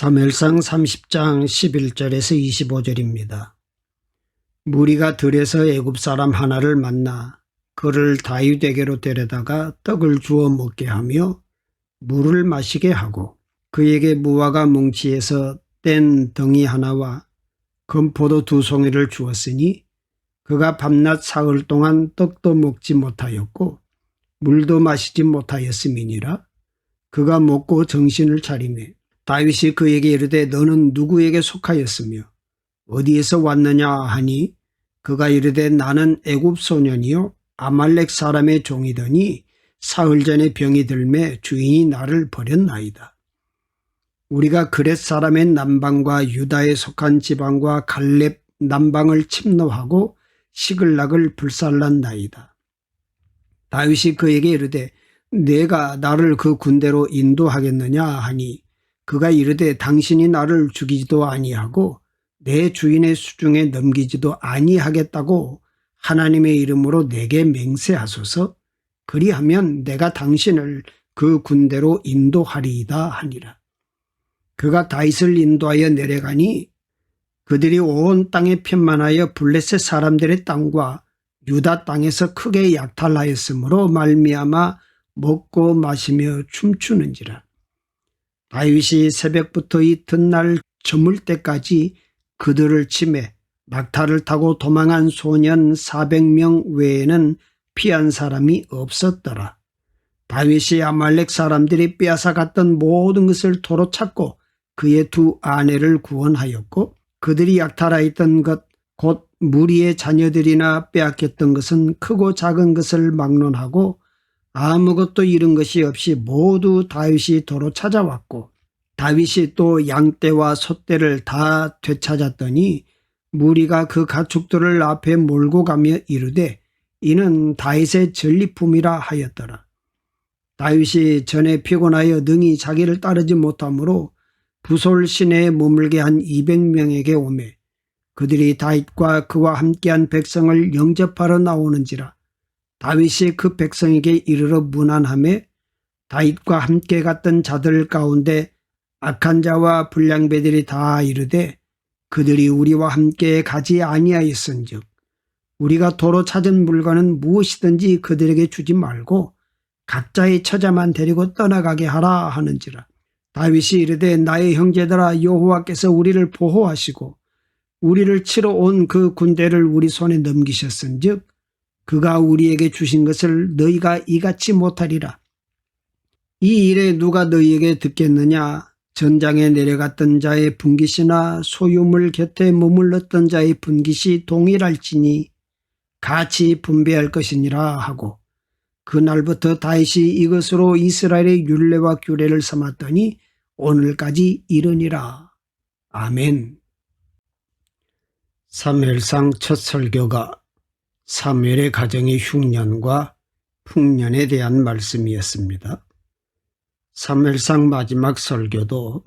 사무엘상 30장 11절에서 25절입니다. 무리가 들에서 애굽 사람 하나를 만나 그를 다윗에게로 데려다가 떡을 주어 먹게 하며 물을 마시게 하고 그에게 무화과 뭉치에서 뗀 덩이 하나와 건포도 2송이를 주었으니 그가 밤낮 사흘 동안 떡도 먹지 못하였고 물도 마시지 못하였음이니라. 그가 먹고 정신을 차리매 다윗이 그에게 이르되 너는 누구에게 속하였으며 어디에서 왔느냐 하니 그가 이르되 나는 애굽 소년이요 아말렉 사람의 종이더니 사흘 전에 병이 들매 주인이 나를 버렸나이다. 우리가 그렛 사람의 남방과 유다에 속한 지방과 갈렙 남방을 침노하고 시글락을 불살랐나이다. 다윗이 그에게 이르되 내가 나를 그 군대로 인도하겠느냐 하니 그가 이르되 당신이 나를 죽이지도 아니하고 내 주인의 수중에 넘기지도 아니하겠다고 하나님의 이름으로 내게 맹세하소서. 그리하면 내가 당신을 그 군대로 인도하리이다 하니라. 그가 다윗을 인도하여 내려가니 그들이 온 땅에 편만하여 블레셋 사람들의 땅과 유다 땅에서 크게 약탈하였으므로 말미암아 먹고 마시며 춤추는지라. 다윗이 새벽부터 이튿날 저물 때까지 그들을 치매 낙타를 타고 도망한 소년 400명 외에는 피한 사람이 없었더라. 다윗이 아말렉 사람들이 빼앗아갔던 모든 것을 도로 찾고 그의 2 아내를 구원하였고 그들이 약탈하였던 것 곧 무리의 자녀들이나 빼앗겼던 것은 크고 작은 것을 막론하고 아무것도 잃은 것이 없이 모두 다윗이 도로 찾아왔고 다윗이 또 양떼와 소떼를 다 되찾았더니 무리가 그 가축들을 앞에 몰고 가며 이르되 이는 다윗의 전리품이라 하였더라. 다윗이 전에 피곤하여 능히 자기를 따르지 못하므로 부솔 시내에 머물게 한 200명에게 오매 그들이 다윗과 그와 함께한 백성을 영접하러 나오는지라. 다윗이 그 백성에게 이르러 문안하매 다윗과 함께 갔던 자들 가운데 악한 자와 불량배들이 다 이르되 그들이 우리와 함께 가지 아니하였은즉 우리가 도로 찾은 물건은 무엇이든지 그들에게 주지 말고 각자의 처자만 데리고 떠나가게 하라 하는지라. 다윗이 이르되 나의 형제들아 여호와께서 우리를 보호하시고 우리를 치러 온 그 군대를 우리 손에 넘기셨은즉 그가 우리에게 주신 것을 너희가 이같이 못하리라. 이 일에 누가 너희에게 듣겠느냐? 전장에 내려갔던 자의 분깃이나 소유물 곁에 머물렀던 자의 분깃이 동일할지니 같이 분배할 것이니라 하고 그날부터 다윗이 이것으로 이스라엘의 율례와 규례를 삼았더니 오늘까지 이르니라. 아멘. 사무엘상 첫 설교가 사무엘의 가정의 흉년과 풍년에 대한 말씀이었습니다. 사무엘상 마지막 설교도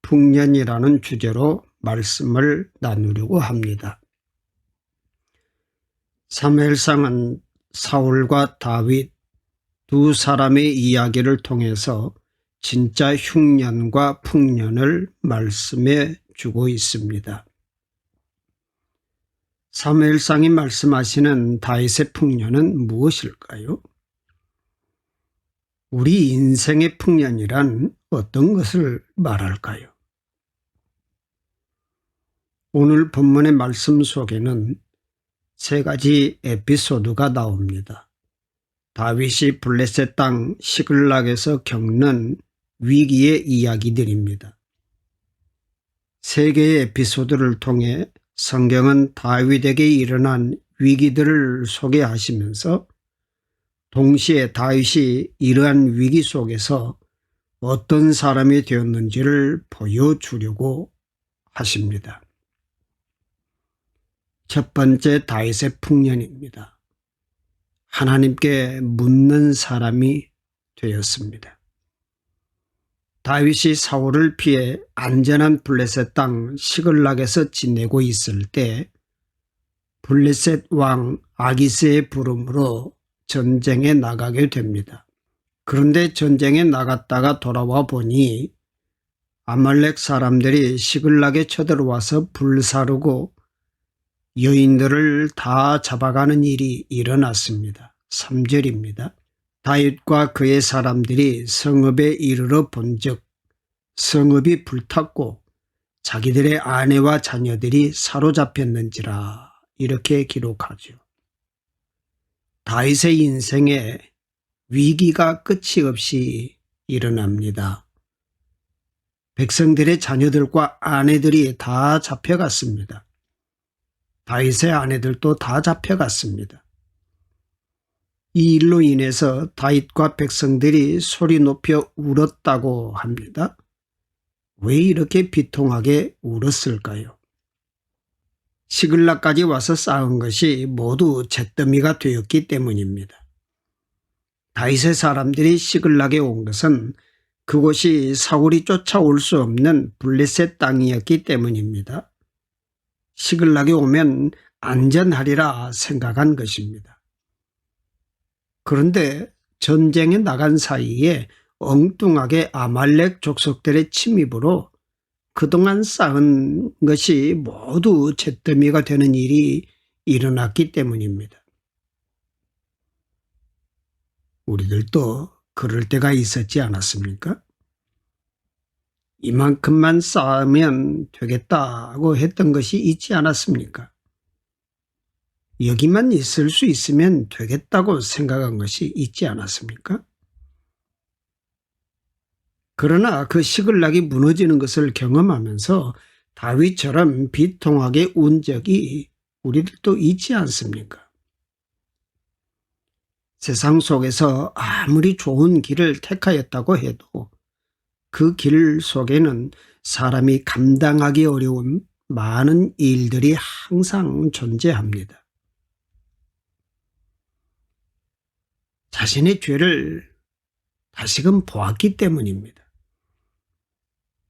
풍년이라는 주제로 말씀을 나누려고 합니다. 사무엘상은 사울과 다윗 2 사람의 이야기를 통해서 진짜 흉년과 풍년을 말씀해 주고 있습니다. 사무엘상이 말씀하시는 다윗의 풍년은 무엇일까요? 우리 인생의 풍년이란 어떤 것을 말할까요? 오늘 본문의 말씀 속에는 3가지 에피소드가 나옵니다. 다윗이 블레셋 땅 시글락에서 겪는 위기의 이야기들입니다. 3개의 에피소드를 통해 성경은 다윗에게 일어난 위기들을 소개하시면서 동시에 다윗이 이러한 위기 속에서 어떤 사람이 되었는지를 보여주려고 하십니다. 첫 번째 다윗의 풍년입니다. 하나님께 묻는 사람이 되었습니다. 다윗이 사울을 피해 안전한 블레셋 땅 시글락에서 지내고 있을 때 블레셋 왕 아기스의 부름으로 전쟁에 나가게 됩니다. 그런데 전쟁에 나갔다가 돌아와 보니 아말렉 사람들이 시글락에 쳐들어와서 불사르고 여인들을 다 잡아가는 일이 일어났습니다. 3절입니다. 다윗과 그의 사람들이 성읍에 이르러 본즉 성읍이 불탔고 자기들의 아내와 자녀들이 사로잡혔는지라, 이렇게 기록하죠. 다윗의 인생에 위기가 끝이 없이 일어납니다. 백성들의 자녀들과 아내들이 다 잡혀갔습니다. 다윗의 아내들도 다 잡혀갔습니다. 이 일로 인해서 다윗과 백성들이 소리 높여 울었다고 합니다. 왜 이렇게 비통하게 울었을까요? 시글락까지 와서 쌓은 것이 모두 잿더미가 되었기 때문입니다. 다윗의 사람들이 시글락에 온 것은 그곳이 사울이 쫓아올 수 없는 블레셋 땅이었기 때문입니다. 시글락에 오면 안전하리라 생각한 것입니다. 그런데 전쟁에 나간 사이에 엉뚱하게 아말렉 족속들의 침입으로 그동안 쌓은 것이 모두 잿더미가 되는 일이 일어났기 때문입니다. 우리들도 그럴 때가 있었지 않았습니까? 이만큼만 쌓으면 되겠다고 했던 것이 있지 않았습니까? 여기만 있을 수 있으면 되겠다고 생각한 것이 있지 않았습니까? 그러나 그 시글락이 무너지는 것을 경험하면서 다윗처럼 비통하게 운 적이 우리들도 있지 않습니까? 세상 속에서 아무리 좋은 길을 택하였다고 해도 그 길 속에는 사람이 감당하기 어려운 많은 일들이 항상 존재합니다. 자신의 죄를 다시금 보았기 때문입니다.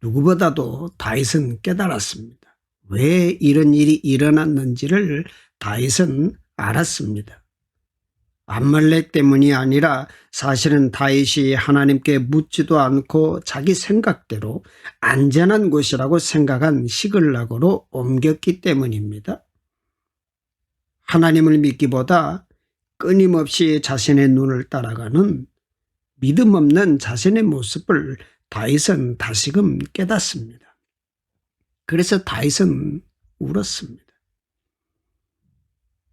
누구보다도 다윗은 깨달았습니다. 왜 이런 일이 일어났는지를 다윗은 알았습니다. 아말렉 때문이 아니라 사실은 다윗이 하나님께 묻지도 않고 자기 생각대로 안전한 곳이라고 생각한 시글락으로 옮겼기 때문입니다. 하나님을 믿기보다 끊임없이 자신의 눈을 따라가는 믿음 없는 자신의 모습을 다윗은 다시금 깨닫습니다. 그래서 다윗은 울었습니다.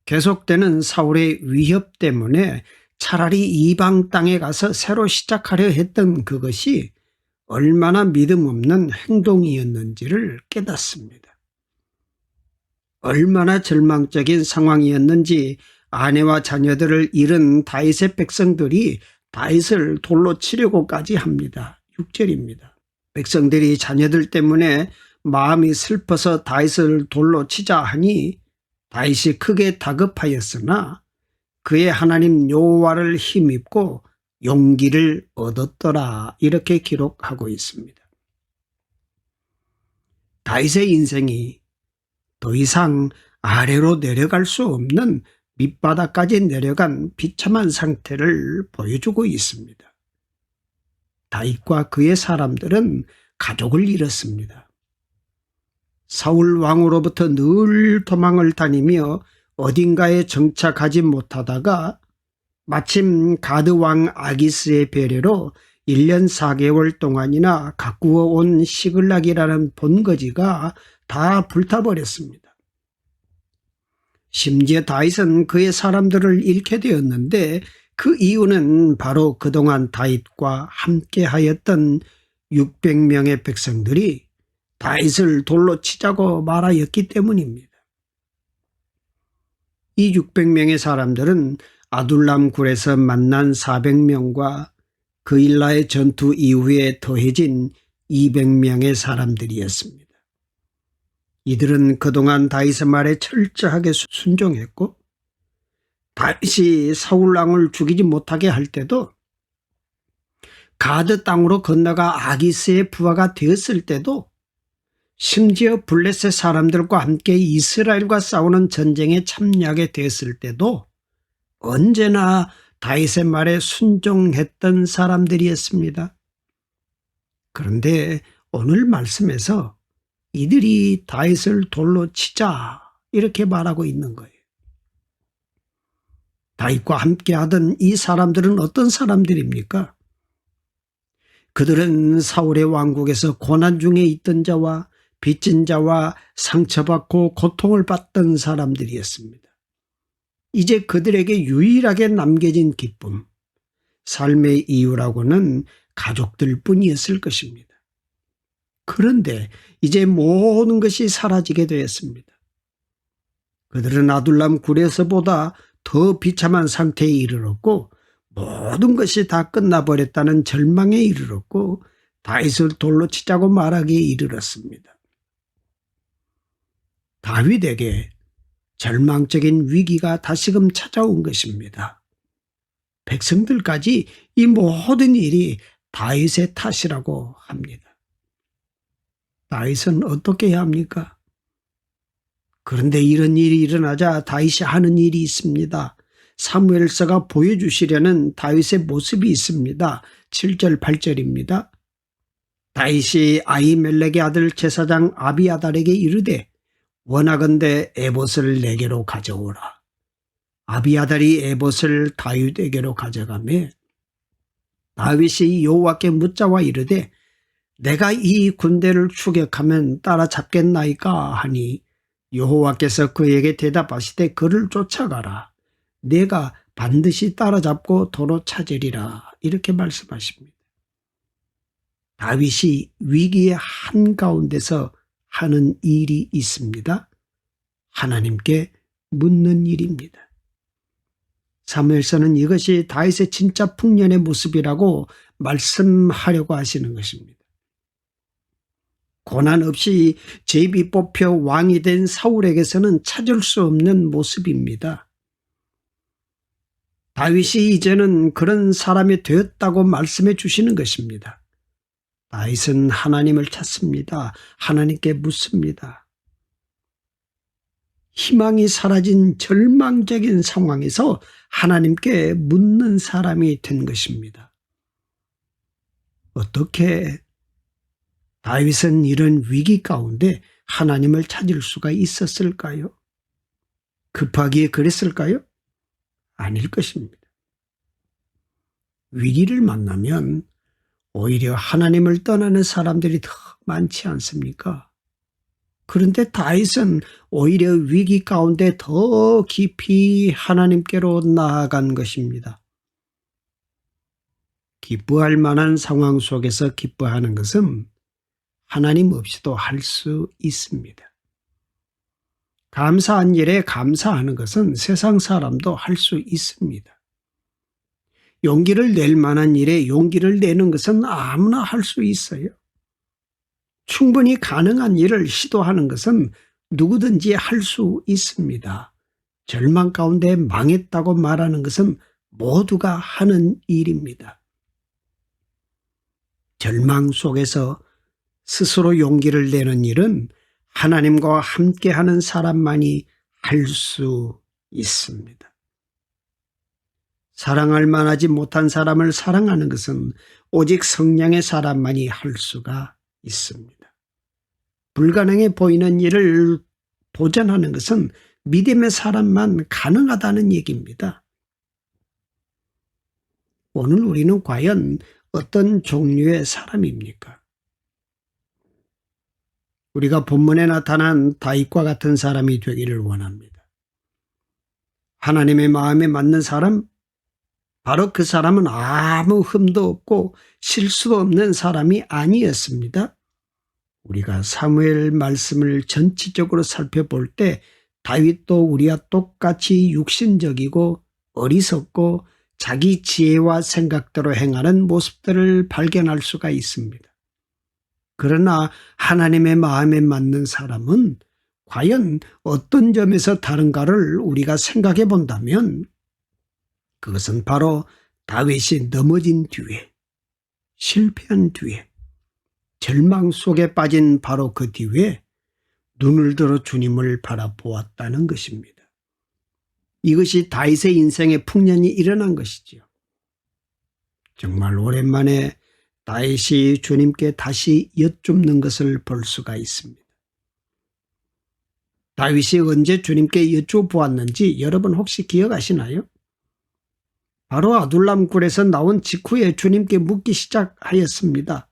계속되는 사울의 위협 때문에 차라리 이방 땅에 가서 새로 시작하려 했던 그것이 얼마나 믿음 없는 행동이었는지를 깨닫습니다. 얼마나 절망적인 상황이었는지 아내와 자녀들을 잃은 다윗의 백성들이 다윗을 돌로 치려고까지 합니다. 6절입니다. 백성들이 자녀들 때문에 마음이 슬퍼서 다윗을 돌로 치자 하니 다윗이 크게 다급하였으나 그의 하나님 여호와를 힘입고 용기를 얻었더라, 이렇게 기록하고 있습니다. 다윗의 인생이 더 이상 아래로 내려갈 수 없는 밑바닥까지 내려간 비참한 상태를 보여주고 있습니다. 다윗과 그의 사람들은 가족을 잃었습니다. 사울 왕으로부터 늘 도망을 다니며 어딘가에 정착하지 못하다가 마침 가드 왕 아기스의 배려로 1년 4개월 동안이나 가꾸어 온 시글락이라는 본거지가 다 불타버렸습니다. 심지어 다윗은 그의 사람들을 잃게 되었는데 그 이유는 바로 그동안 다윗과 함께하였던 600명의 백성들이 다윗을 돌로 치자고 말하였기 때문입니다. 이 600명의 사람들은 아둘람 굴에서 만난 400명과 그일라의 전투 이후에 더해진 200명의 사람들이었습니다. 이들은 그동안 다윗의 말에 철저하게 순종했고 다윗이 사울 왕을 죽이지 못하게 할 때도, 가드 땅으로 건너가 아기스의 부하가 되었을 때도, 심지어 블레셋 사람들과 함께 이스라엘과 싸우는 전쟁에 참여하게 되었을 때도 언제나 다윗의 말에 순종했던 사람들이었습니다. 그런데 오늘 말씀에서 이들이 다윗을 돌로 치자 이렇게 말하고 있는 거예요. 다윗과 함께 하던 이 사람들은 어떤 사람들입니까? 그들은 사울의 왕국에서 고난 중에 있던 자와 빚진 자와 상처받고 고통을 받던 사람들이었습니다. 이제 그들에게 유일하게 남겨진 기쁨, 삶의 이유라고는 가족들 뿐이었을 것입니다. 그런데 이제 모든 것이 사라지게 되었습니다. 그들은 아둘람 굴에서보다 더 비참한 상태에 이르렀고 모든 것이 다 끝나버렸다는 절망에 이르렀고 다윗을 돌로 치자고 말하기에 이르렀습니다. 다윗에게 절망적인 위기가 다시금 찾아온 것입니다. 백성들까지 이 모든 일이 다윗의 탓이라고 합니다. 다윗은 어떻게 해야 합니까? 그런데 이런 일이 일어나자 다윗이 하는 일이 있습니다. 사무엘서가 보여주시려는 다윗의 모습이 있습니다. 7절 8절입니다. 다윗이 아히멜렉의 아들 제사장 아비아달에게 이르되 원하건대 에봇을 내게로 가져오라. 아비아달이 에봇을 다윗에게로 가져가매 다윗이 여호와께 묻자와 이르되 내가 이 군대를 추격하면 따라잡겠나이까 하니 여호와께서 그에게 대답하시되 그를 쫓아가라. 내가 반드시 따라잡고 도로 찾으리라. 이렇게 말씀하십니다. 다윗이 위기의 한가운데서 하는 일이 있습니다. 하나님께 묻는 일입니다. 사무엘서는 이것이 다윗의 진짜 풍년의 모습이라고 말씀하려고 하시는 것입니다. 고난 없이 제비 뽑혀 왕이 된 사울에게서는 찾을 수 없는 모습입니다. 다윗이 이제는 그런 사람이 되었다고 말씀해 주시는 것입니다. 다윗은 하나님을 찾습니다. 하나님께 묻습니다. 희망이 사라진 절망적인 상황에서 하나님께 묻는 사람이 된 것입니다. 어떻게 다윗은 이런 위기 가운데 하나님을 찾을 수가 있었을까요? 급하기에 그랬을까요? 아닐 것입니다. 위기를 만나면 오히려 하나님을 떠나는 사람들이 더 많지 않습니까? 그런데 다윗은 오히려 위기 가운데 더 깊이 하나님께로 나아간 것입니다. 기뻐할 만한 상황 속에서 기뻐하는 것은 하나님 없이도 할 수 있습니다. 감사한 일에 감사하는 것은 세상 사람도 할 수 있습니다. 용기를 낼 만한 일에 용기를 내는 것은 아무나 할 수 있어요. 충분히 가능한 일을 시도하는 것은 누구든지 할 수 있습니다. 절망 가운데 망했다고 말하는 것은 모두가 하는 일입니다. 절망 속에서 스스로 용기를 내는 일은 하나님과 함께하는 사람만이 할 수 있습니다. 사랑할 만하지 못한 사람을 사랑하는 것은 오직 성령의 사람만이 할 수가 있습니다. 불가능해 보이는 일을 도전하는 것은 믿음의 사람만 가능하다는 얘기입니다. 오늘 우리는 과연 어떤 종류의 사람입니까? 우리가 본문에 나타난 다윗과 같은 사람이 되기를 원합니다. 하나님의 마음에 맞는 사람, 바로 그 사람은 아무 흠도 없고 실수도 없는 사람이 아니었습니다. 우리가 사무엘 말씀을 전체적으로 살펴볼 때 다윗도 우리와 똑같이 육신적이고 어리석고 자기 지혜와 생각대로 행하는 모습들을 발견할 수가 있습니다. 그러나 하나님의 마음에 맞는 사람은 과연 어떤 점에서 다른가를 우리가 생각해 본다면 그것은 바로 다윗이 넘어진 뒤에, 실패한 뒤에, 절망 속에 빠진 바로 그 뒤에 눈을 들어 주님을 바라보았다는 것입니다. 이것이 다윗의 인생의 풍년이 일어난 것이지요. 정말 오랜만에 다윗이 주님께 다시 여쭙는 것을 볼 수가 있습니다. 다윗이 언제 주님께 여쭤보았는지 여러분 혹시 기억하시나요? 바로 아둘람 굴에서 나온 직후에 주님께 묻기 시작하였습니다.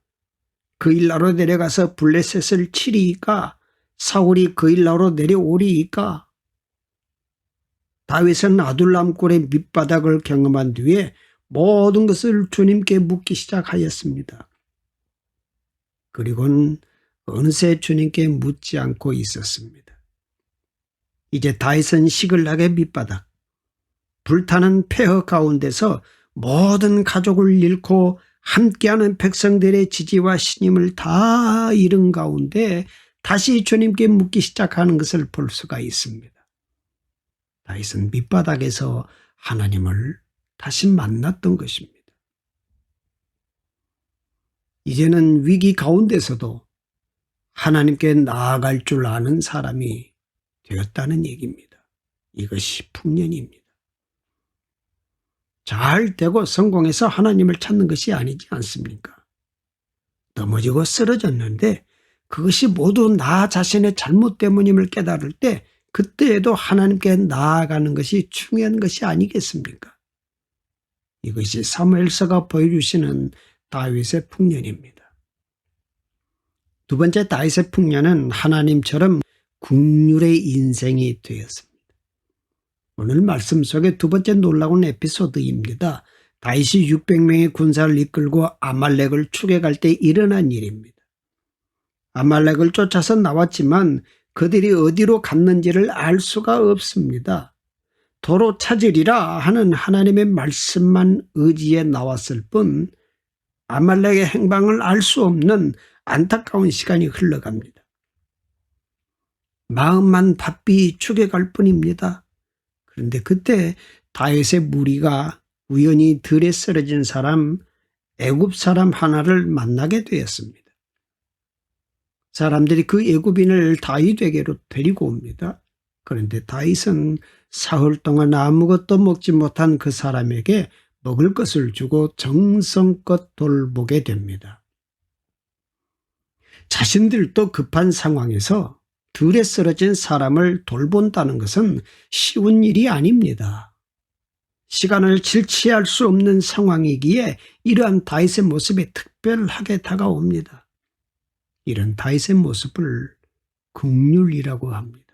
그 일나로 내려가서 블레셋을 치리이까? 사울이 그 일나로 내려오리이까? 다윗은 아둘람 굴의 밑바닥을 경험한 뒤에 모든 것을 주님께 묻기 시작하였습니다. 그리고는 어느새 주님께 묻지 않고 있었습니다. 이제 다윗은 시글락의 밑바닥, 불타는 폐허 가운데서 모든 가족을 잃고 함께하는 백성들의 지지와 신임을 다 잃은 가운데 다시 주님께 묻기 시작하는 것을 볼 수가 있습니다. 다윗은 밑바닥에서 하나님을 다시 만났던 것입니다. 이제는 위기 가운데서도 하나님께 나아갈 줄 아는 사람이 되었다는 얘기입니다. 이것이 풍년입니다. 잘 되고 성공해서 하나님을 찾는 것이 아니지 않습니까? 넘어지고 쓰러졌는데 그것이 모두 나 자신의 잘못 때문임을 깨달을 때 그때에도 하나님께 나아가는 것이 중요한 것이 아니겠습니까? 이것이 사무엘서가 보여주시는 다윗의 풍년입니다. 두 번째 다윗의 풍년은 하나님처럼 국률의 인생이 되었습니다. 오늘 말씀 속의 두 번째 놀라운 에피소드입니다. 다윗이 600명의 군사를 이끌고 아말렉을 추격할 때 일어난 일입니다. 아말렉을 쫓아서 나왔지만 그들이 어디로 갔는지를 알 수가 없습니다. 도로 찾으리라 하는 하나님의 말씀만 의지해 나왔을 뿐 아말렉의 행방을 알 수 없는 안타까운 시간이 흘러갑니다. 마음만 바삐 추격할 뿐입니다. 그런데 그때 다윗의 무리가 우연히 들에 쓰러진 사람, 애굽 사람 하나를 만나게 되었습니다. 사람들이 그 애굽인을 다윗에게로 데리고 옵니다. 그런데 다윗은 사흘 동안 아무것도 먹지 못한 그 사람에게 먹을 것을 주고 정성껏 돌보게 됩니다. 자신들도 급한 상황에서 들에 쓰러진 사람을 돌본다는 것은 쉬운 일이 아닙니다. 시간을 질치할 수 없는 상황이기에 이러한 다윗의 모습이 특별하게 다가옵니다. 이런 다윗의 모습을 긍휼이라고 합니다.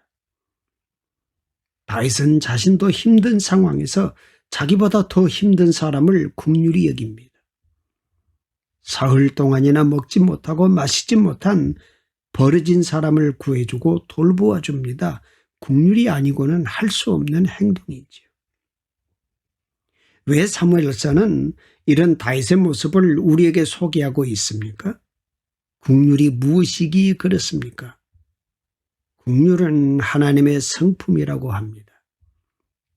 다윗은 자신도 힘든 상황에서 자기보다 더 힘든 사람을 긍휼히 여깁니다. 사흘 동안이나 먹지 못하고 마시지 못한 버려진 사람을 구해주고 돌보아 줍니다. 긍휼이 아니고는 할 수 없는 행동이지요. 왜 사무엘서는 이런 다윗의 모습을 우리에게 소개하고 있습니까? 긍휼이 무엇이기에 그렇습니까? 긍휼은 하나님의 성품이라고 합니다.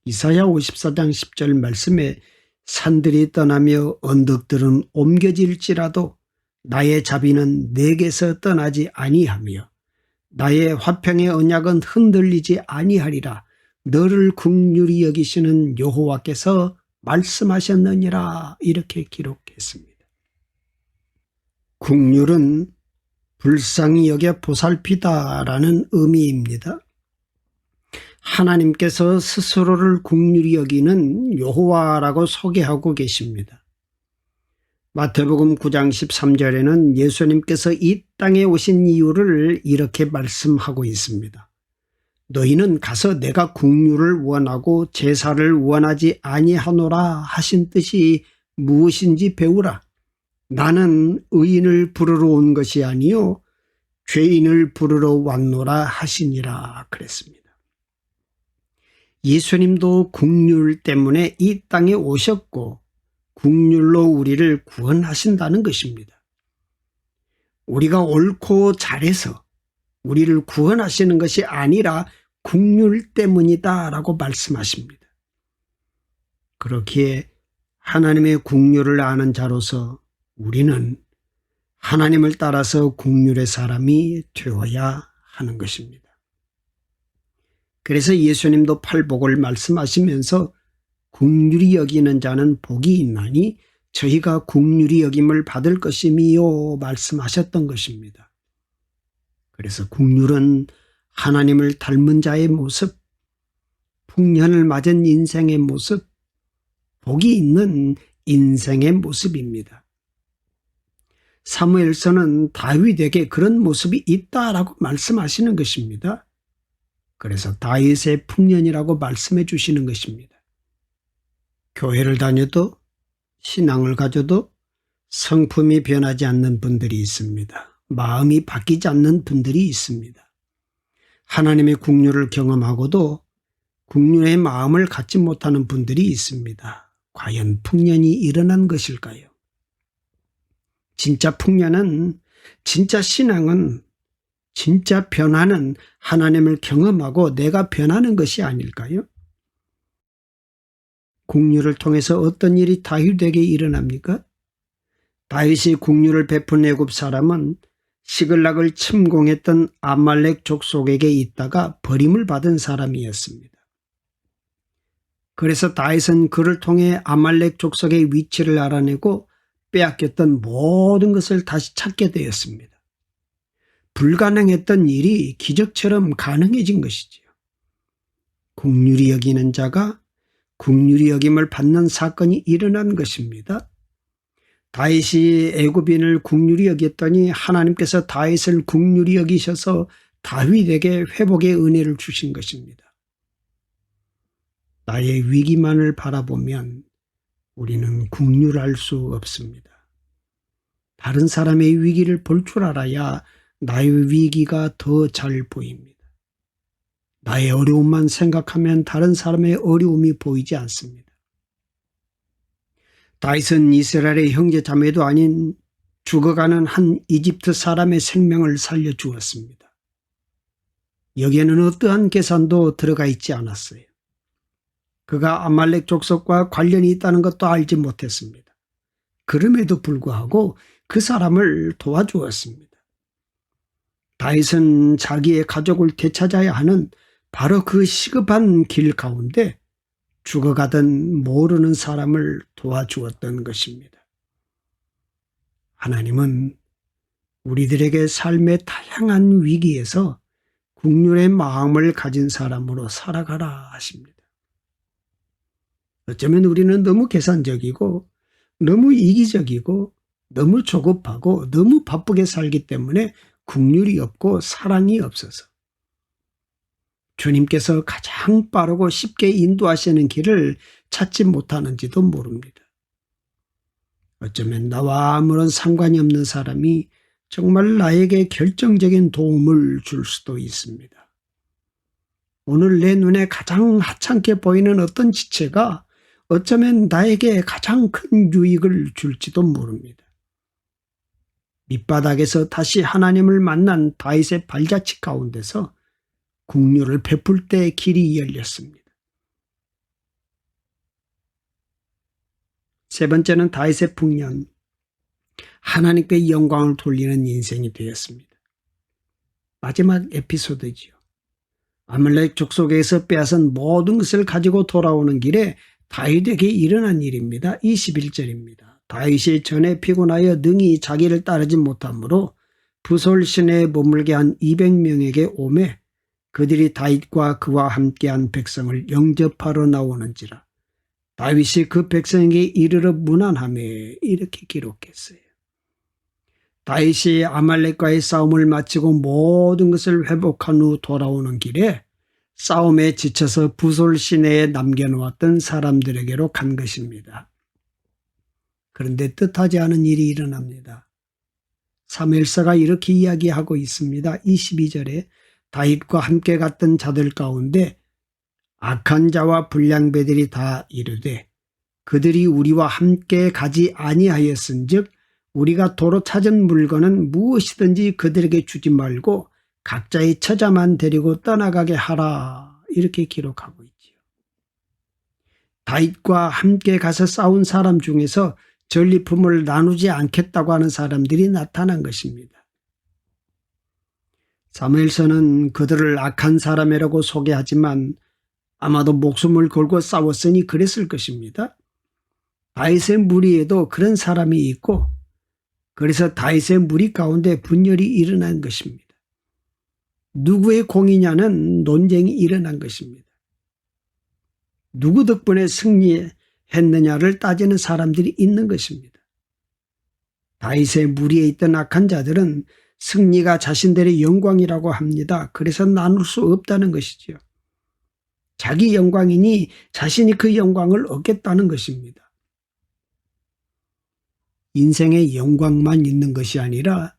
이사야 54장 10절 말씀에 산들이 떠나며 언덕들은 옮겨질지라도 나의 자비는 내게서 떠나지 아니하며 나의 화평의 언약은 흔들리지 아니하리라. 너를 긍휼히 여기시는 여호와께서 말씀하셨느니라. 이렇게 기록했습니다. 긍휼은 불쌍히 여겨 보살피다라는 의미입니다. 하나님께서 스스로를 긍휼히 여기는 여호와라고 소개하고 계십니다. 마태복음 9장 13절에는 예수님께서 이 땅에 오신 이유를 이렇게 말씀하고 있습니다. 너희는 가서 내가 긍휼을 원하고 제사를 원하지 아니하노라 하신 뜻이 무엇인지 배우라. 나는 의인을 부르러 온 것이 아니요 죄인을 부르러 왔노라 하시니라 그랬습니다. 예수님도 긍휼 때문에 이 땅에 오셨고 긍휼로 우리를 구원하신다는 것입니다. 우리가 옳고 잘해서 우리를 구원하시는 것이 아니라 긍휼 때문이다라고 말씀하십니다. 그렇기에 하나님의 긍휼을 아는 자로서 우리는 하나님을 따라서 긍휼의 사람이 되어야 하는 것입니다. 그래서 예수님도 팔복을 말씀하시면서 긍휼히 여기는 자는 복이 있나니 저희가 국률이 여김을 받을 것임이요 말씀하셨던 것입니다. 그래서 국률은 하나님을 닮은 자의 모습, 풍년을 맞은 인생의 모습, 복이 있는 인생의 모습입니다. 사무엘서는 다윗에게 그런 모습이 있다라고 말씀하시는 것입니다. 그래서 다윗의 풍년이라고 말씀해 주시는 것입니다. 교회를 다녀도 신앙을 가져도 성품이 변하지 않는 분들이 있습니다. 마음이 바뀌지 않는 분들이 있습니다. 하나님의 국률을 경험하고도 국률의 마음을 갖지 못하는 분들이 있습니다. 과연 풍년이 일어난 것일까요? 진짜 풍년은, 진짜 신앙은, 진짜 변화는 하나님을 경험하고 내가 변하는 것이 아닐까요? 국률을 통해서 어떤 일이 다윗에게 일어납니까? 다윗이 국률을 베푼 애굽 사람은 시글락을 침공했던 아말렉 족속에게 있다가 버림을 받은 사람이었습니다. 그래서 다윗은 그를 통해 아말렉 족속의 위치를 알아내고 빼앗겼던 모든 것을 다시 찾게 되었습니다. 불가능했던 일이 기적처럼 가능해진 것이지요. 국률이 여기는 자가 국률이 여김을 받는 사건이 일어난 것입니다. 다윗이 애굽인을 국률이 여겼더니 하나님께서 다윗을 국률이 여기셔서 다윗에게 회복의 은혜를 주신 것입니다. 나의 위기만을 바라보면 우리는 국률할 수 없습니다. 다른 사람의 위기를 볼 줄 알아야 나의 위기가 더 잘 보입니다. 나의 어려움만 생각하면 다른 사람의 어려움이 보이지 않습니다. 다윗은 이스라엘의 형제 자매도 아닌 죽어가는 한 이집트 사람의 생명을 살려주었습니다. 여기에는 어떠한 계산도 들어가 있지 않았어요. 그가 아말렉 족속과 관련이 있다는 것도 알지 못했습니다. 그럼에도 불구하고 그 사람을 도와주었습니다. 다윗은 자기의 가족을 되찾아야 하는 바로 그 시급한 길 가운데 죽어가던 모르는 사람을 도와주었던 것입니다. 하나님은 우리들에게 삶의 다양한 위기에서 국률의 마음을 가진 사람으로 살아가라 하십니다. 어쩌면 우리는 너무 계산적이고 너무 이기적이고 너무 조급하고 너무 바쁘게 살기 때문에 국률이 없고 사랑이 없어서 주님께서 가장 빠르고 쉽게 인도하시는 길을 찾지 못하는지도 모릅니다. 어쩌면 나와 아무런 상관이 없는 사람이 정말 나에게 결정적인 도움을 줄 수도 있습니다. 오늘 내 눈에 가장 하찮게 보이는 어떤 지체가 어쩌면 나에게 가장 큰 유익을 줄지도 모릅니다. 밑바닥에서 다시 하나님을 만난 다윗의 발자취 가운데서 국률을 베풀 때 길이 열렸습니다. 세 번째는 다윗의 풍년, 하나님께 영광을 돌리는 인생이 되었습니다. 마지막 에피소드지요. 아말렉 족속에서 빼앗은 모든 것을 가지고 돌아오는 길에 다윗에게 일어난 일입니다. 21절입니다. 다윗이 전에 피곤하여 능히 자기를 따르지 못하므로 부솔 시내에 머물게 한 200명에게 오매 그들이 다윗과 그와 함께한 백성을 영접하러 나오는지라. 다윗이 그 백성에게 이르러 문안하매 이렇게 기록했어요. 다윗이 아말렉과의 싸움을 마치고 모든 것을 회복한 후 돌아오는 길에 싸움에 지쳐서 부솔 시내에 남겨놓았던 사람들에게로 간 것입니다. 그런데 뜻하지 않은 일이 일어납니다. 사무엘서가 이렇게 이야기하고 있습니다. 22절에 다윗과 함께 갔던 자들 가운데 악한 자와 불량배들이 다 이르되 그들이 우리와 함께 가지 아니하였은즉 우리가 도로 찾은 물건은 무엇이든지 그들에게 주지 말고 각자의 처자만 데리고 떠나가게 하라. 이렇게 기록하고 있지요. 다윗과 함께 가서 싸운 사람 중에서 전리품을 나누지 않겠다고 하는 사람들이 나타난 것입니다. 사무엘서는 그들을 악한 사람이라고 소개하지만 아마도 목숨을 걸고 싸웠으니 그랬을 것입니다. 다윗의 무리에도 그런 사람이 있고 그래서 다윗의 무리 가운데 분열이 일어난 것입니다. 누구의 공이냐는 논쟁이 일어난 것입니다. 누구 덕분에 승리했느냐를 따지는 사람들이 있는 것입니다. 다윗의 무리에 있던 악한 자들은 승리가 자신들의 영광이라고 합니다. 그래서 나눌 수 없다는 것이지요. 자기 영광이니 자신이 그 영광을 얻겠다는 것입니다. 인생에 영광만 있는 것이 아니라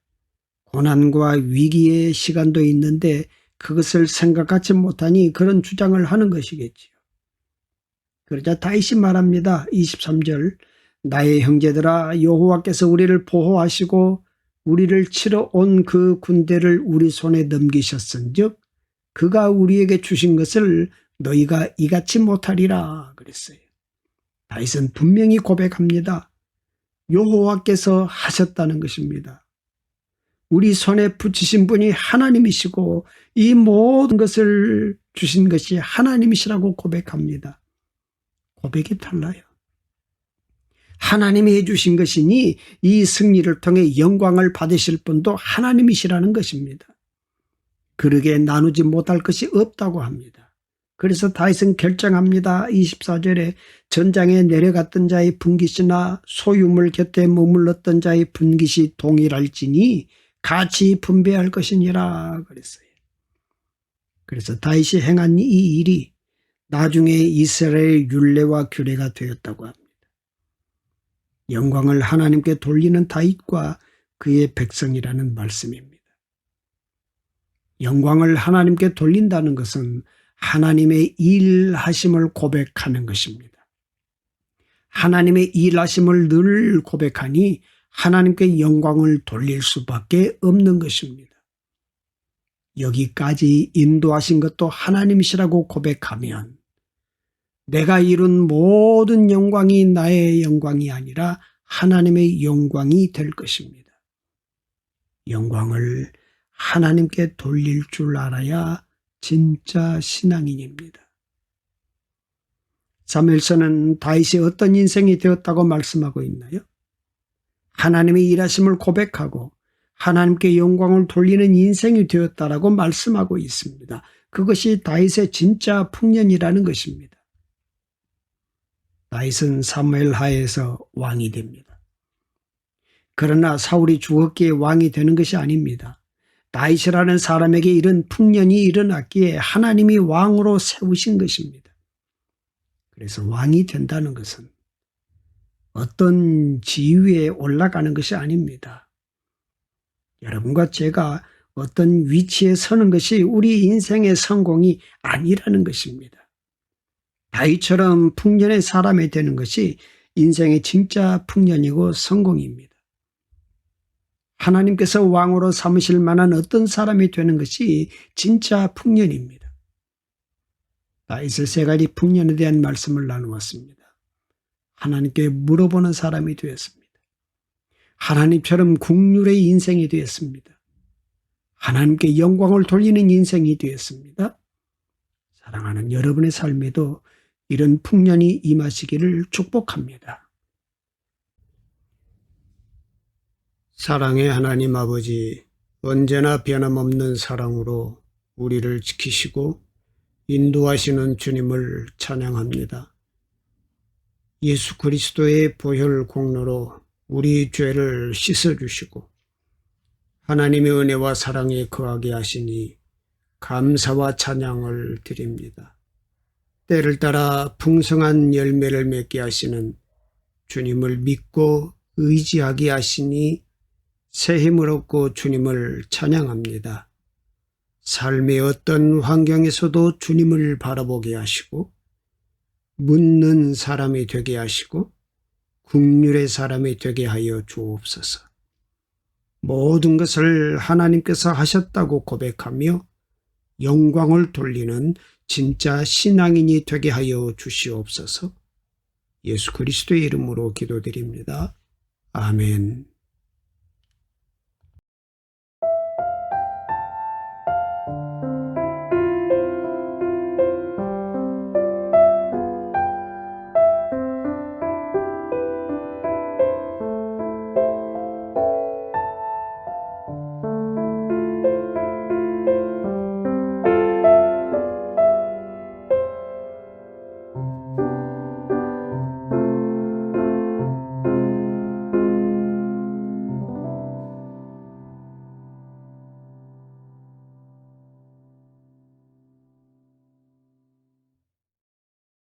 고난과 위기의 시간도 있는데 그것을 생각하지 못하니 그런 주장을 하는 것이겠지요. 그러자 다윗이 말합니다. 23절 나의 형제들아 여호와께서 우리를 보호하시고 우리를 치러 온 그 군대를 우리 손에 넘기셨은즉 그가 우리에게 주신 것을 너희가 이같이 못하리라 그랬어요. 다윗은 분명히 고백합니다. 여호와께서 하셨다는 것입니다. 우리 손에 붙이신 분이 하나님이시고 이 모든 것을 주신 것이 하나님이시라고 고백합니다. 고백이 달라요. 하나님이 해주신 것이니 이 승리를 통해 영광을 받으실 분도 하나님이시라는 것입니다. 그러게 나누지 못할 것이 없다고 합니다. 그래서 다윗은 결정합니다. 24절에 전장에 내려갔던 자의 분깃이나 소유물 곁에 머물렀던 자의 분깃이 동일할지니 같이 분배할 것이니라 그랬어요. 그래서 다윗이 행한 이 일이 나중에 이스라엘 율례와 규례가 되었다고 합니다. 영광을 하나님께 돌리는 다윗과 그의 백성이라는 말씀입니다. 영광을 하나님께 돌린다는 것은 하나님의 일하심을 고백하는 것입니다. 하나님의 일하심을 늘 고백하니 하나님께 영광을 돌릴 수밖에 없는 것입니다. 여기까지 인도하신 것도 하나님이시라고 고백하면 내가 이룬 모든 영광이 나의 영광이 아니라 하나님의 영광이 될 것입니다. 영광을 하나님께 돌릴 줄 알아야 진짜 신앙인입니다. 사무엘서는 다윗이 어떤 인생이 되었다고 말씀하고 있나요? 하나님의 일하심을 고백하고 하나님께 영광을 돌리는 인생이 되었다라고 말씀하고 있습니다. 그것이 다윗의 진짜 풍년이라는 것입니다. 다윗은 사무엘 하에서 왕이 됩니다. 그러나 사울이 죽었기에 왕이 되는 것이 아닙니다. 다윗이라는 사람에게 이런 풍년이 일어났기에 하나님이 왕으로 세우신 것입니다. 그래서 왕이 된다는 것은 어떤 지위에 올라가는 것이 아닙니다. 여러분과 제가 어떤 위치에 서는 것이 우리 인생의 성공이 아니라는 것입니다. 다윗처럼 풍년의 사람이 되는 것이 인생의 진짜 풍년이고 성공입니다. 하나님께서 왕으로 삼으실 만한 어떤 사람이 되는 것이 진짜 풍년입니다. 다윗의 세 가지 풍년에 대한 말씀을 나누었습니다. 하나님께 물어보는 사람이 되었습니다. 하나님처럼 국률의 인생이 되었습니다. 하나님께 영광을 돌리는 인생이 되었습니다. 사랑하는 여러분의 삶에도 이런 풍년이 임하시기를 축복합니다. 사랑의 하나님 아버지, 언제나 변함없는 사랑으로 우리를 지키시고 인도하시는 주님을 찬양합니다. 예수 그리스도의 보혈 공로로 우리 죄를 씻어주시고 하나님의 은혜와 사랑에 거하게 하시니 감사와 찬양을 드립니다. 때를 따라 풍성한 열매를 맺게 하시는 주님을 믿고 의지하게 하시니 새 힘을 얻고 주님을 찬양합니다. 삶의 어떤 환경에서도 주님을 바라보게 하시고 묻는 사람이 되게 하시고 국률의 사람이 되게 하여 주옵소서. 모든 것을 하나님께서 하셨다고 고백하며 영광을 돌리는 진짜 신앙인이 되게 하여 주시옵소서. 예수 그리스도의 이름으로 기도드립니다. 아멘.